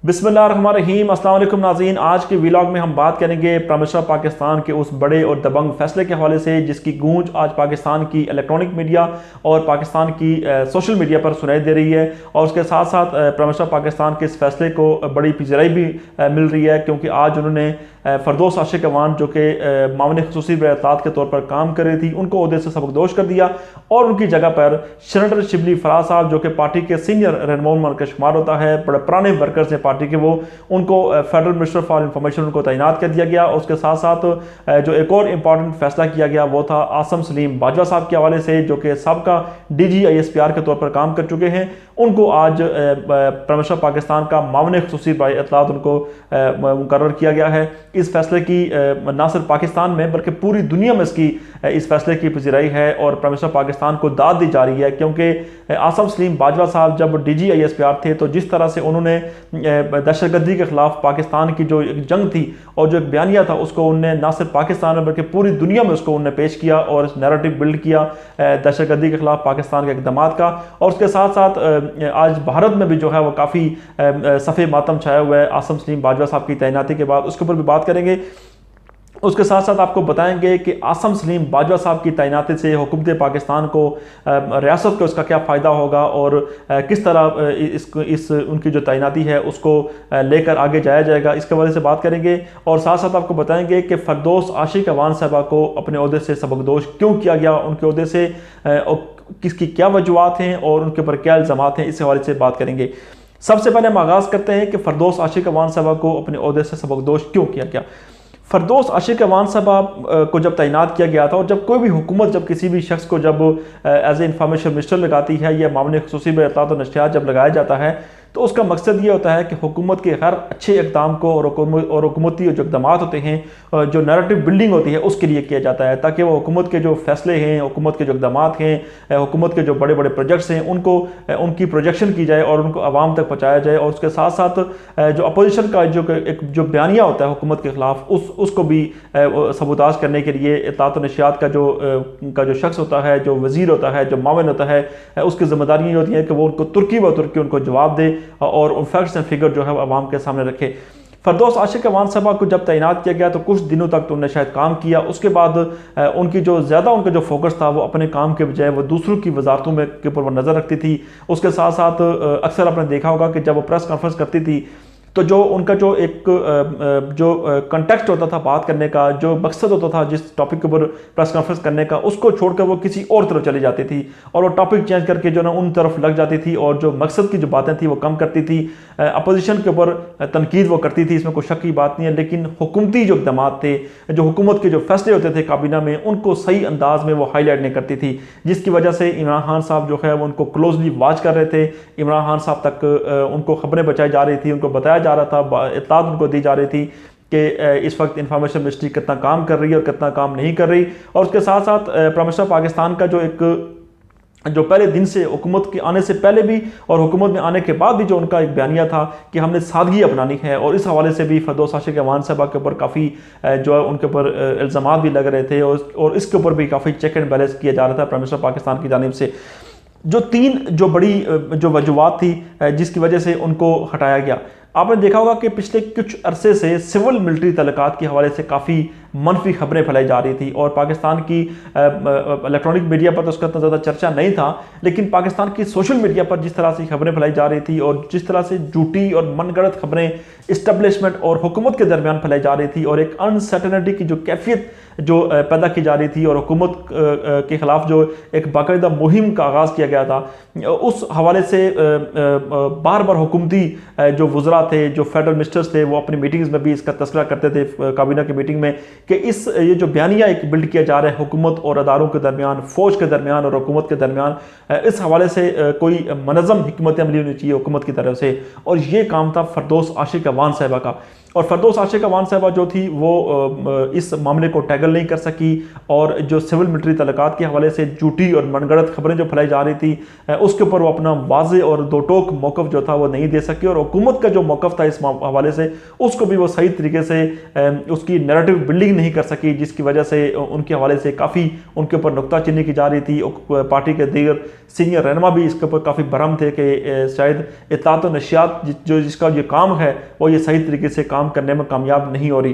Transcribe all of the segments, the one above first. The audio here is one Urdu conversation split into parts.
بسم اللہ الرحمن الرحیم۔ السلام علیکم ناظرین، آج کے ویلاگ میں ہم بات کریں گے پرائم منسٹر پاکستان کے اس بڑے اور دبنگ فیصلے کے حوالے سے جس کی گونج آج پاکستان کی الیکٹرانک میڈیا اور پاکستان کی سوشل میڈیا پر سنائی دے رہی ہے، اور اس کے ساتھ ساتھ پرائم منسٹر پاکستان کے اس فیصلے کو بڑی پذیرائی بھی مل رہی ہے، کیونکہ آج انہوں نے فردوس عاشق اwan جو کہ معاون خصوصی برائے اطلاعات کے طور پر کام کر رہی تھی ان کو عہدے سے سبکدوش کر دیا، اور ان کی جگہ پر سینیٹر شبلی فراز صاحب جو کہ پارٹی کے سینئر رہنما کا شمار ہوتا ہے، بڑے پرانے ورکرز ہیں پارٹی کے، وہ ان کو فیڈرل منسٹر فار انفارمیشن ان کو تعینات کر دیا گیا۔ اور اس کے ساتھ ساتھ جو ایک اور امپورٹنٹ فیصلہ کیا گیا وہ تھا عاصم باجوہ صاحب کے حوالے سے، جو کہ سابقہ DG/ISPR کے طور پر کام کر چکے ہیں، ان کو آج پرائم منسٹر پاکستان کا معاون خصوصی برائے اطلاعات ان کو مقرر کیا گیا ہے۔ اس فیصلے کی نہ صرف پاکستان میں بلکہ پوری دنیا میں اس فیصلے کی پذیرائی ہے، اور پرائم منسٹر پاکستان کو داد دی جا رہی ہے، کیونکہ عاصم باجوہ صاحب جب DG/ISPR تھے تو جس طرح سے انہوں نے دہشت گردی کے خلاف پاکستان کی جو ایک جنگ تھی اور جو ایک بیانیہ تھا اس کو انہوں نے نہ صرف پاکستان میں بلکہ پوری دنیا میں اس کو انہوں نے پیش کیا اور اس نیریٹو بلڈ کیا دہشت گردی کے خلاف پاکستان کے اقدامات کا، اور اس کے ساتھ ساتھ آج بھارت میں بھی جو ہے وہ کافی صف ماتم چھایا ہوا ہے عاصم باجوہ صاحب کی تعیناتی کے بعد، اس کے اوپر بھی بات کریں گے۔ اس کے ساتھ ساتھ آپ کو بتائیں گے کہ عاصم باجوہ صاحب کی تعیناتی سے حکومت پاکستان کو ریاست کو اس کا کیا فائدہ ہوگا، اور کس طرح ان کی جو تعیناتی ہے اس کو لے کر آگے جایا جائے گا، اس کے وجہ سے بات کریں گے۔ اور ساتھ ساتھ آپ کو بتائیں گے کہ فردوس عاشق اwan صاحبہ کو اپنے عہدے سے سبکدوش کیوں کیا گیا، ان کے عہدے سے کس کی کیا وجوہات ہیں اور ان کے اوپر کیا الزامات ہیں، اس حوالے سے بات کریں گے۔ سب سے پہلے ہم آغاز کرتے ہیں کہ فردوس عاشق اwan صاحبہ کو اپنے عہدے سے سبکدوش کیوں کیا گیا۔ فردوس عاشق اwan صاحبہ کو جب تعینات کیا گیا تھا، اور جب کوئی بھی حکومت جب کسی بھی شخص کو جب ایز اے انفارمیشن منسٹر لگاتی ہے یا معاون خصوصی برائے اطلاعات و نشریات جب لگایا جاتا ہے تو اس کا مقصد یہ ہوتا ہے کہ حکومت کے ہر اچھے اقدام کو اور حکومتی جو اقدامات ہوتے ہیں جو نیریٹو بلڈنگ ہوتی ہے اس کے لیے کیا جاتا ہے، تاکہ وہ حکومت کے جو فیصلے ہیں، حکومت کے جو اقدامات ہیں، حکومت کے جو بڑے بڑے پروجیکٹس ہیں ان کی پروجیکشن کی جائے اور ان کو عوام تک پہنچایا جائے، اور اس کے ساتھ ساتھ جو اپوزیشن کا جو بیانیہ ہوتا ہے حکومت کے خلاف اس کو بھی سبوتاژ کرنے کے لیے اطلاعات و نشریات کا جو شخص ہوتا ہے، جو وزیر ہوتا ہے، جو معاون ہوتا ہے، اس کی ذمہ داری یہ ہوتی ہے کہ وہ ان کو ترکی ان کو جواب دے اور فیکٹس اینڈ فگر جو ہے وہ عوام کے سامنے رکھے۔ فردوس عاشق اwan صاحبہ کو جب تعینات کیا گیا تو کچھ دنوں تک تو انہوں نے شاید کام کیا، اس کے بعد ان کا جو فوکس تھا وہ اپنے کام کے بجائے وہ دوسروں کی وزارتوں کے اوپر وہ نظر رکھتی تھی۔ اس کے ساتھ ساتھ اکثر آپ نے دیکھا ہوگا کہ جب وہ پریس کانفرنس کرتی تھی تو ان کا جو کنٹیکسٹ ہوتا تھا بات کرنے کا، جو مقصد ہوتا تھا جس ٹاپک کے اوپر پریس کانفرنس کرنے کا، اس کو چھوڑ کر وہ کسی اور طرف چلی جاتی تھی اور وہ ٹاپک چینج کر کے جو نا ان طرف لگ جاتی تھی، اور جو مقصد کی جو باتیں تھیں وہ کم کرتی تھی۔ اپوزیشن کے اوپر تنقید وہ کرتی تھی، اس میں کوئی شک کی بات نہیں ہے، لیکن حکومتی جو اقدامات تھے، جو حکومت کے جو فیصلے ہوتے تھے کابینہ میں، ان کو صحیح انداز میں وہ ہائی لائٹ نہیں کرتی تھی، جس کی وجہ سے عمران خان صاحب جو ہے وہ ان کو کلوزلی واچ کر رہے تھے۔ عمران خان صاحب تک ان کو خبریں بچائی جا رہی تھی، ان کو بتایا جا رہا تھا، اطلاعات ان کو دی جا رہی تھی کہ اس وقت انفارمیشن منسٹری کتنا کام کر رہی ہے اور کتنا کام نہیں کر رہی۔ اور اس کے ساتھ ساتھ پرائم منسٹر پاکستان کا جو پہلے دن سے حکومت کے آنے سے پہلے بھی اور حکومت میں آنے کے بعد بھی جو ان کا ایک بیانیہ تھا کہ ہم نے سادگی اپنانی ہے، اور اس حوالے سے بھی فردوس عاشق اwan صاحبہ کے اوپر کافی جو ہے ان کے اوپر الزامات بھی لگ رہے تھے، اور اس کے اوپر بھی کافی چیک اینڈ بیلنس کیا جا رہا تھا پرائم منسٹر پاکستان کی جانب سے۔ جو بڑی وجوہات تھی جس کی وجہ سے ان کو ہٹایا گیا، آپ نے دیکھا ہوگا کہ پچھلے کچھ عرصے سے سول ملٹری تعلقات کے حوالے سے کافی منفی خبریں پھیلائی جا رہی تھی، اور پاکستان کی الیکٹرانک میڈیا پر تو اس کا اتنا زیادہ چرچا نہیں تھا، لیکن پاکستان کی سوشل میڈیا پر جس طرح سے خبریں پھیلائی جا رہی تھی اور جس طرح سے جھوٹی اور من گھڑت خبریں اسٹیبلشمنٹ اور حکومت کے درمیان پھیلائی جا رہی تھی، اور ایک انسرٹنٹی کی جو کیفیت جو پیدا کی جا رہی تھی، اور حکومت کے خلاف جو ایک باقاعدہ مہم کا آغاز کیا گیا تھا، اس حوالے سے بار بار حکومتی جو وزراء تھے، جو فیڈرل منسٹرز تھے، وہ اپنی میٹنگز میں بھی اس کا تذکرہ کرتے تھے کابینہ کی میٹنگ میں کہ یہ جو بیانیہ ایک بلڈ کیا جا رہا ہے حکومت اور اداروں کے درمیان، فوج کے درمیان اور حکومت کے درمیان، اس حوالے سے کوئی منظم حکمت عملی ہونی چاہیے حکومت کی طرف سے، اور یہ کام تھا فردوس عاشق اwan صاحبہ کا۔ اور فردوس عاشق اوان صاحبہ جو تھی وہ اس معاملے کو ٹیکل نہیں کر سکی، اور جو سول ملٹری تعلقات کے حوالے سے جھوٹی اور من گڑت خبریں جو پھیلائی جا رہی تھی اس کے اوپر وہ اپنا واضح اور دو ٹوک موقف جو تھا وہ نہیں دے سکی، اور حکومت کا جو موقف تھا اس حوالے سے اس کو بھی وہ صحیح طریقے سے اس کی نیریٹو بلڈنگ نہیں کر سکی، جس کی وجہ سے ان کے حوالے سے کافی ان کے اوپر نکتہ چینی کی جا رہی تھی۔ پارٹی کے دیگر سینئر رہنما بھی اس کے اوپر کافی برہم تھے کہ شاید اطلاعات و نشریات جس کا یہ کام ہے وہ یہ صحیح طریقے سے کام کرنے میں کامیاب نہیں ہو رہی۔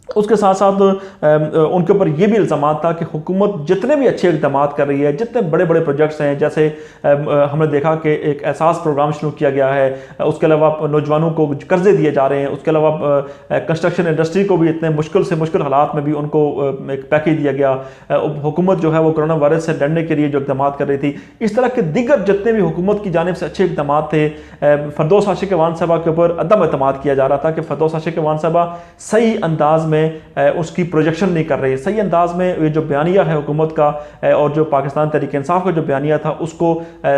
اس کے ساتھ ساتھ ان کے اوپر یہ بھی الزامات تھا کہ حکومت جتنے بھی اچھے اقدامات کر رہی ہے، جتنے بڑے بڑے پروجیکٹس ہیں، جیسے ہم نے دیکھا کہ ایک احساس پروگرام شروع کیا گیا ہے، اس کے علاوہ نوجوانوں کو قرضے دیے جا رہے ہیں، اس کے علاوہ کنسٹرکشن انڈسٹری کو بھی اتنے مشکل سے مشکل حالات میں بھی ان کو ایک پیکیج دیا گیا۔ حکومت جو ہے وہ کرونا وائرس سے لڑنے کے لیے جو اقدامات کر رہی تھی، اس طرح کے دیگر جتنے بھی حکومت کی جانب سے اچھے اقدامات تھے، فردوس عاشق اوان صاحبہ کے اوپر عدم اعتماد کیا جا رہا تھا کہ فردوس عاشق اوان صاحبہ صحیح انداز میں اس کی پروجیکشن نہیں کر رہی، صحیح انداز میں یہ جو بیانیہ ہے حکومت کا اور جو پاکستان تحریک انصاف کا جو بیانیہ تھا اس کو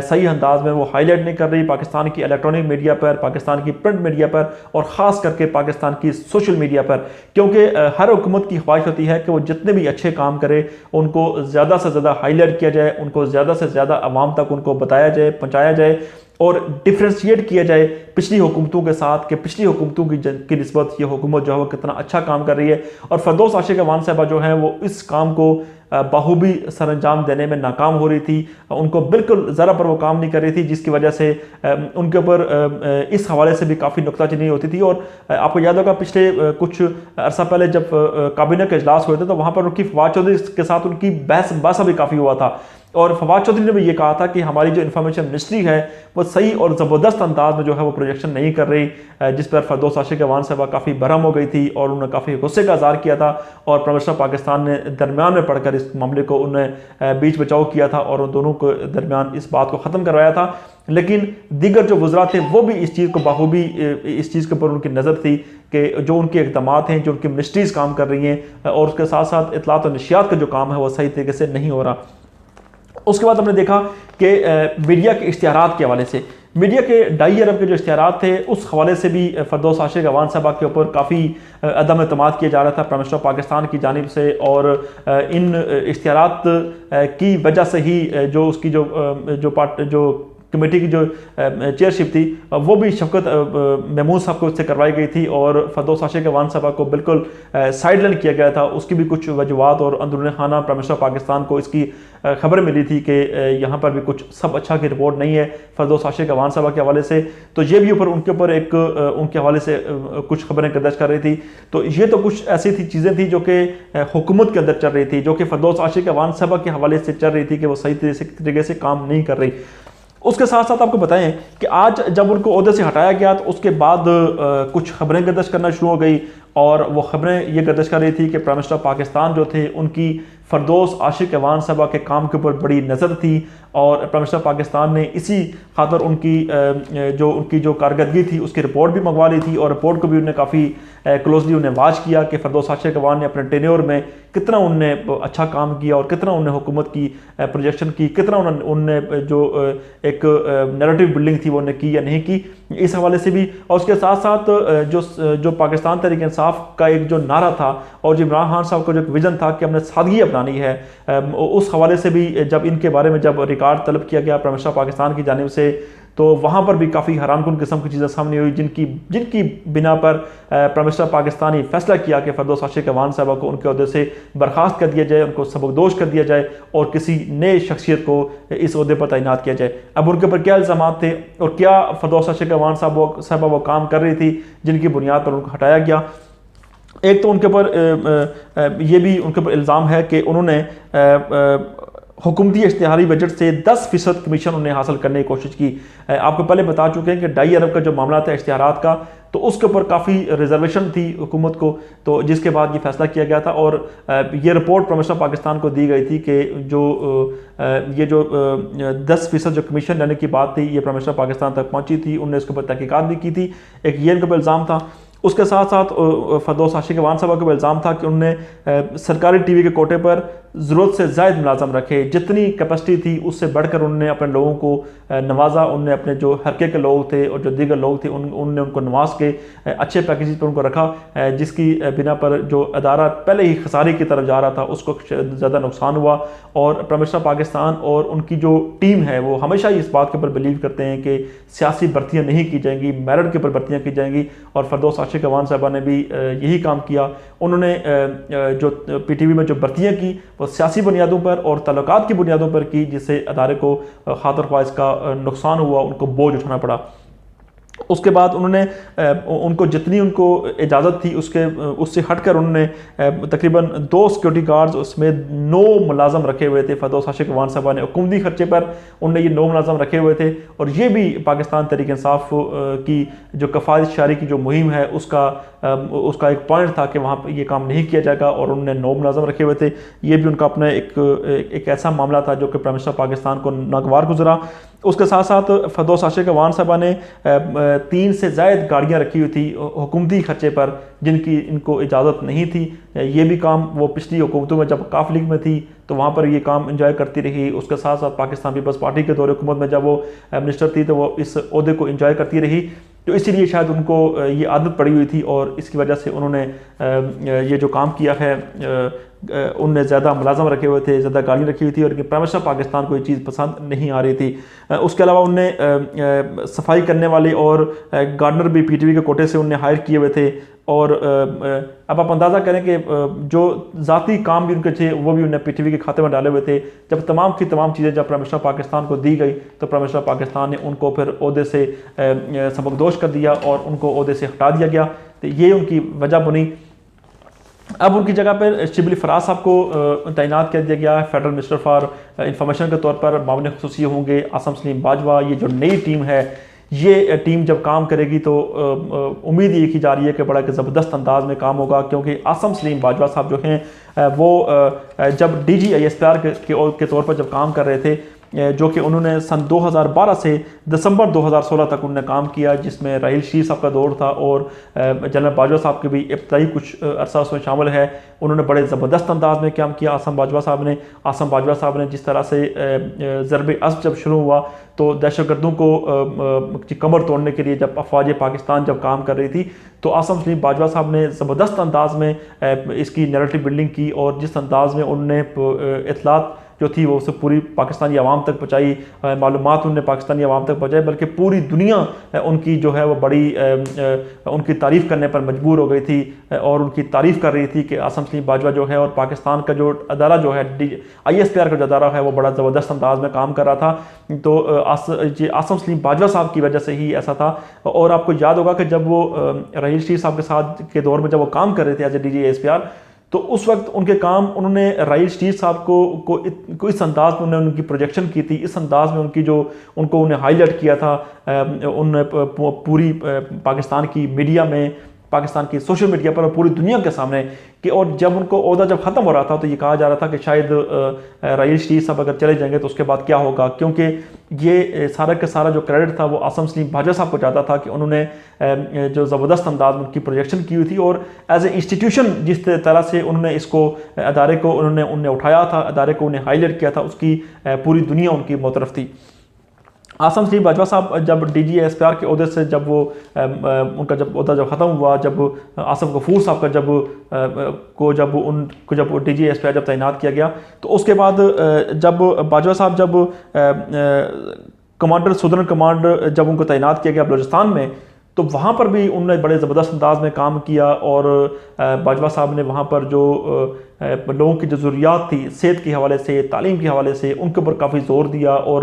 صحیح انداز میں وہ ہائی لائٹ نہیں کر رہی پاکستان کی الیکٹرانک میڈیا پر، پاکستان کی پرنٹ میڈیا پر، اور خاص کر کے پاکستان کی سوشل میڈیا پر، کیونکہ ہر حکومت کی خواہش ہوتی ہے کہ وہ جتنے بھی اچھے کام کرے ان کو زیادہ سے زیادہ ہائی لائٹ کیا جائے، ان کو زیادہ سے زیادہ عوام تک ان کو بتایا جائے، پہنچایا جائے، اور ڈفرینشیٹ کیا جائے پچھلی حکومتوں کے ساتھ کہ پچھلی حکومتوں کی نسبت یہ حکومت جو ہے وہ کتنا اچھا کام کر رہی ہے۔ اور فردوس عاشق اوان صاحبہ جو ہیں وہ اس کام کو بخوبی سر انجام دینے میں ناکام ہو رہی تھی، ان کو بالکل ذرا پر وہ کام نہیں کر رہی تھی، جس کی وجہ سے ان کے اوپر اس حوالے سے بھی کافی نکتہ چینی ہوتی تھی۔ اور آپ کو یاد ہوگا پچھلے کچھ عرصہ پہلے جب کابینہ کے اجلاس ہوئے تھے تو وہاں پر ان کی فواد چودھری کے ساتھ ان کی بحث بھی کافی ہوا تھا، اور فواد چودھری نے بھی یہ کہا تھا کہ ہماری جو انفارمیشن منسٹری ہے وہ صحیح اور زبردست انداز میں جو ہے وہ پروجیکشن نہیں کر رہی، جس پر فردوس عاشق اوان صاحبہ کافی برہم ہو گئی تھی اور انہوں نے کافی غصے کا اظہار کیا تھا، اور پرائم منسٹر پاکستان نے درمیان میں پڑھ کر اس معاملے کو انہوں نے بیچ بچاؤ کیا تھا اور ان دونوں کے درمیان اس بات کو ختم کروایا تھا۔ لیکن دیگر جو وزراء تھے وہ بھی اس چیز کو بخوبی اس چیز کے اوپر ان کی نظر تھی کہ جو ان کے اقدامات ہیں، جو ان کی منسٹریز کام کر رہی ہیں، اور اس کے ساتھ ساتھ اطلاعات و نشریات کا جو کام ہے وہ صحیح طریقے سے نہیں ہو رہا۔ اس کے بعد ہم نے دیکھا کہ میڈیا کے اشتہارات کے حوالے سے، میڈیا کے 2.5 ارب کے جو اشتہارات تھے اس حوالے سے بھی فردوس عاشق اوان صاحبہ کے اوپر کافی عدم اعتماد کیا جا رہا تھا پرائم منسٹر پاکستان کی جانب سے، اور ان اشتہارات کی وجہ سے ہی جو اس کی جو کمیٹی کی جو چیئرشپ تھی وہ بھی شفقت محمود صاحب کو اس سے کروائی گئی تھی، اور فردوس عاشق اوان صاحبہ کو بالکل سائیڈ لائن کیا گیا تھا۔ اس کی بھی کچھ وجوہات اور اندرون خانہ پرائم منسٹر پاکستان کو اس کی خبر ملی تھی کہ یہاں پر بھی کچھ سب اچھا کی رپورٹ نہیں ہے فردوس عاشق اوان صاحبہ کے حوالے سے، تو یہ بھی ان کے اوپر ایک ان کے حوالے سے کچھ خبریں گردش کر رہی تھی۔ تو یہ تو کچھ ایسی چیزیں تھیں جو کہ حکومت کے اندر چل رہی تھی، جو کہ فردوس عاشق اوان صاحبہ کے حوالے سے چل رہی تھی کہ وہ صحیح طریقے سے کام نہیں کر رہی۔ اس کے ساتھ ساتھ آپ کو بتائیں کہ آج جب ان کو عہدے سے ہٹایا گیا تو اس کے بعد کچھ خبریں گردش کرنا شروع ہو گئی، اور وہ خبریں یہ گردش کر رہی تھی کہ پرائم منسٹر پاکستان جو تھے ان کی فردوس عاشق اوان صاحبہ کے کام کے اوپر بڑی نظر تھی، اور پرائم منسٹر پاکستان نے اسی خاطر ان کی جو کارکردگی تھی اس کی رپورٹ بھی منگوا لی تھی، اور رپورٹ کو بھی انہیں کافی کلوزلی انہیں واچ کیا کہ فردوس عاشق اوان نے اپنے ٹینیور میں کتنا ان نے اچھا کام کیا، اور کتنا انہوں نے حکومت کی پروجیکشن کی، کتنا ان نے جو ایک نیریٹو بلڈنگ تھی وہ انہیں کی یا نہیں کی، اس حوالے سے بھی۔ اور اس کے ساتھ ساتھ جو پاکستان تحریک انصاف کا ایک جو نعرہ تھا اور جو عمران خان صاحب کا جو ایک ویژن تھا کہ ہم نے سادگی اپنانی ہے، اس حوالے سے بھی جب ان کے بارے میں جب ریکارڈ طلب کیا گیا پرائم منسٹر پاکستان کی جانب سے تو وہاں پر بھی کافی حیران کن قسم کی چیزیں سامنے ہوئی، جن کی بنا پر پرائم منسٹر پاکستان نے فیصلہ کیا کہ فردوس عاشق اوان صاحبہ کو ان کے عہدے سے برخاست کر دیا جائے، ان کو سبکدوش کر دیا جائے، اور کسی نئے شخصیت کو اس عہدے پر تعینات کیا جائے۔ اب ان کے اوپر کیا الزامات تھے اور کیا فردوس عاشق اوان صاحبہ وہ کام کر رہی تھی جن کی بنیاد پر ان کو ہٹایا گیا؟ ایک تو ان کے اوپر یہ بھی ان کے اوپر الزام ہے کہ انہوں نے حکومتی اشتہاری بجٹ سے 10% کمیشن انہیں حاصل کرنے کی کوشش کی۔ آپ کو پہلے بتا چکے ہیں کہ 2.5 ارب کا جو معاملہ تھا اشتہارات کا، تو اس کے اوپر کافی ریزرویشن تھی حکومت کو، تو جس کے بعد یہ فیصلہ کیا گیا تھا، اور یہ رپورٹ پرائم منسٹر پاکستان کو دی گئی تھی کہ یہ جو 10% جو کمیشن لینے کی بات تھی یہ پرائم منسٹر پاکستان تک پہنچی تھی، انہوں نے اس کے اوپر تحقیقات بھی کی تھی، ایک یہ ان کے اوپر الزام تھا۔ اس کے ساتھ ساتھ فردوس عاشق اوان صاحبہ کے الزام تھا کہ انہوں نے سرکاری ٹی وی کے کوٹے پر ضرورت سے زائد ملازم رکھے، جتنی کیپیسٹی تھی اس سے بڑھ کر انہوں نے اپنے لوگوں کو نوازا، انہوں نے اپنے جو حرکے کے لوگ تھے اور جو دیگر لوگ تھے ان نے ان کو نواز کے اچھے پیکیجز پر ان کو رکھا، جس کی بنا پر جو ادارہ پہلے ہی خسارے کی طرف جا رہا تھا اس کو زیادہ نقصان ہوا۔ اور پرائم منسٹر پاکستان اور ان کی جو ٹیم ہے وہ ہمیشہ ہی اس بات کے اوپر بلیو کرتے ہیں کہ سیاسی بھرتیاں نہیں کی جائیں گی، میرٹ کے اوپر بھرتیاں کی جائیں گی، اور فردوس عاشق عوان صاحبہ نے بھی یہی کام کیا۔ انہوں نے جو پی ٹی وی میں جو بھرتیاں کی وہ سیاسی بنیادوں پر اور تعلقات کی بنیادوں پر کی، جس سے ادارے کو خاطر خواہ اس کا نقصان ہوا، ان کو بوجھ اٹھانا پڑا۔ اس کے بعد انہوں نے ان کو جتنی ان کو اجازت تھی اس سے ہٹ کر انہوں نے تقریباً 2 سیکورٹی گارڈز اس میں 9 ملازم رکھے ہوئے تھے۔ فردوس عاشق عوان صاحبہ نے حکومتی خرچے پر انہوں نے یہ 9 ملازم رکھے ہوئے تھے، اور یہ بھی پاکستان تحریک انصاف کی جو کفالت شعاری کی جو مہم ہے اس کا ایک پوائنٹ تھا کہ وہاں پہ یہ کام نہیں کیا جائے گا، اور انہوں نے 9 ملازم رکھے ہوئے تھے۔ یہ بھی ان کا اپنا ایک ایسا معاملہ تھا جو کہ پرائم منسٹر پاکستان کو ناگوار گزرا۔ اس کے ساتھ ساتھ فردوس عاشق عوان صاحبہ نے 3 سے زائد گاڑیاں رکھی ہوئی تھی حکومتی خرچے پر، جن کی ان کو اجازت نہیں تھی۔ یہ بھی کام وہ پچھلی حکومتوں میں جب کاف لیگ میں تھی تو وہاں پر یہ کام انجوائے کرتی رہی۔ اس کے ساتھ ساتھ پاکستان پیپلز پارٹی کے دور حکومت میں جب وہ منسٹر تھی تو وہ اس عہدے کو انجوائے کرتی رہی، تو اسی لیے شاید ان کو یہ عادت پڑی ہوئی تھی، اور اس کی وجہ سے انہوں نے یہ جو کام کیا ہے، ان نے زیادہ ملازم رکھے ہوئے تھے، زیادہ گاڑیاں رکھی ہوئی تھی، اور پرائم منسٹر پاکستان کو یہ چیز پسند نہیں آ رہی تھی۔ اس کے علاوہ انہوں نے صفائی کرنے والے اور گارڈنر بھی پی ٹی وی کے کوٹے سے انہوں نے ہائر کیے ہوئے تھے، اور اب آپ اندازہ کریں کہ جو ذاتی کام بھی ان کے تھے وہ بھی انہوں نے پی ٹی وی کے کھاتے میں ڈالے ہوئے تھے۔ جب تمام کی تمام چیزیں جب پرائم منسٹر پاکستان کو دی گئی تو پرائم منسٹر پاکستان نے ان کو پھر عہدے سے سبکدوش کر دیا اور ان کو عہدے سے ہٹا دیا گیا، تو یہ ان کی وجہ بنی۔ اب ان کی جگہ پر شبلی فراز صاحب کو تعینات کر دیا گیا ہے فیڈرل منسٹر فار انفارمیشن کے طور پر، معاون خصوصی ہوں گے آسم باجوہ۔ یہ جو نئی ٹیم ہے، یہ ٹیم جب کام کرے گی تو امید یہ کی جا رہی ہے کہ بڑا کہ زبردست انداز میں کام ہوگا، کیونکہ آسم باجوہ صاحب جو ہیں وہ جب D G I S P R کے طور پر جب کام کر رہے تھے، جو کہ انہوں نے سن 2012 سے دسمبر 2016 تک انہوں نے کام کیا، جس میں راحیل شیر صاحب کا دور تھا، اور جنرل باجوہ صاحب کے بھی ابتدائی کچھ عرصہ اس میں شامل ہے۔ انہوں نے بڑے زبردست انداز میں کام کیا آسم باجوہ صاحب نے جس طرح سے ضرب عصب جب شروع ہوا تو دہشت گردوں کو کمر توڑنے کے لیے جب افواج پاکستان جب کام کر رہی تھی تو آسم باجوہ صاحب نے زبردست انداز میں اس کی نیریٹو بلڈنگ کی، اور جس انداز میں انہوں نے اطلاعات جو تھی وہ اسے پوری پاکستانی عوام تک پہنچائی، معلومات انہوں نے پاکستانی عوام تک پہنچائی، بلکہ پوری دنیا ان کی جو ہے وہ بڑی ان کی تعریف کرنے پر مجبور ہو گئی تھی، اور ان کی تعریف کر رہی تھی کہ آسم باجوہ جو ہے اور پاکستان کا جو ادارہ جو ہے آئی ایس پی آر کا جو ادارہ ہے وہ بڑا زبردست انداز میں کام کر رہا تھا۔ تو آسم باجوہ صاحب کی وجہ سے ہی ایسا تھا۔ اور آپ کو یاد ہوگا کہ جب وہ راحیل شیر صاحب کے ساتھ کے دور میں جب وہ کام کر رہے تھے as a D G S P R, تو اس وقت ان کے کام انہوں نے راحیل شیر صاحب کو اس انداز میں انہوں نے ان کی پروجیکشن کی تھی، اس انداز میں انہیں ہائی لائٹ کیا تھا، انہوں نے پوری پاکستان کی میڈیا میں، پاکستان کی سوشل میڈیا پر اور پوری دنیا کے سامنے کہ، اور جب ان کو عہدہ جب ختم ہو رہا تھا تو یہ کہا جا رہا تھا کہ شاید راحیل شیر صاحب اگر چلے جائیں گے تو اس کے بعد کیا ہوگا، کیونکہ یہ سارا کا سارا جو کریڈٹ تھا وہ آسم باجوہ صاحب کو جاتا تھا کہ انہوں نے جو زبردست انداز میں ان کی پروجیکشن کی ہوئی تھی، اور ایز اے انسٹیٹیوشن جس طرح سے انہوں نے اس کو ادارے کو انہوں نے اٹھایا تھا، ادارے کو انہیں ہائی لائٹ کیا تھا، اس کی پوری دنیا ان کی مترف تھی۔ آسم باجوہ صاحب جب D G S P R کے عہدے سے جب وہ ان کا جب عہدہ جب ختم ہوا، جب آصف غفور صاحب کا جب D G S P R جب تعینات کیا گیا، تو اس کے بعد جب باجوہ صاحب جب کمانڈر سدرن کمانڈ جب ان کو تعینات کیا گیا بلوچستان میں، تو وہاں پر بھی انہوں نے بڑے زبردست انداز میں کام کیا، اور باجوہ صاحب نے وہاں پر جو لوگوں کی جو ضروریات تھی صحت کے حوالے سے، تعلیم کے حوالے سے، ان کے اوپر کافی زور دیا، اور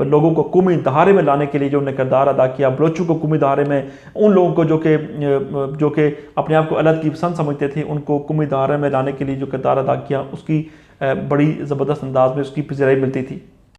لوگوں کو قومی دھارے میں لانے کے لیے جو انہوں نے کردار ادا کیا، بلوچوں کو قومی دھارے میں، ان لوگوں کو جو کہ اپنے آپ کو الگ کی پسند سمجھتے تھے، ان کو قومی دھارے میں لانے کے لیے جو کردار ادا کیا، اس کی بڑی زبردست انداز میں اس کی پذیرائی ملتی تھی۔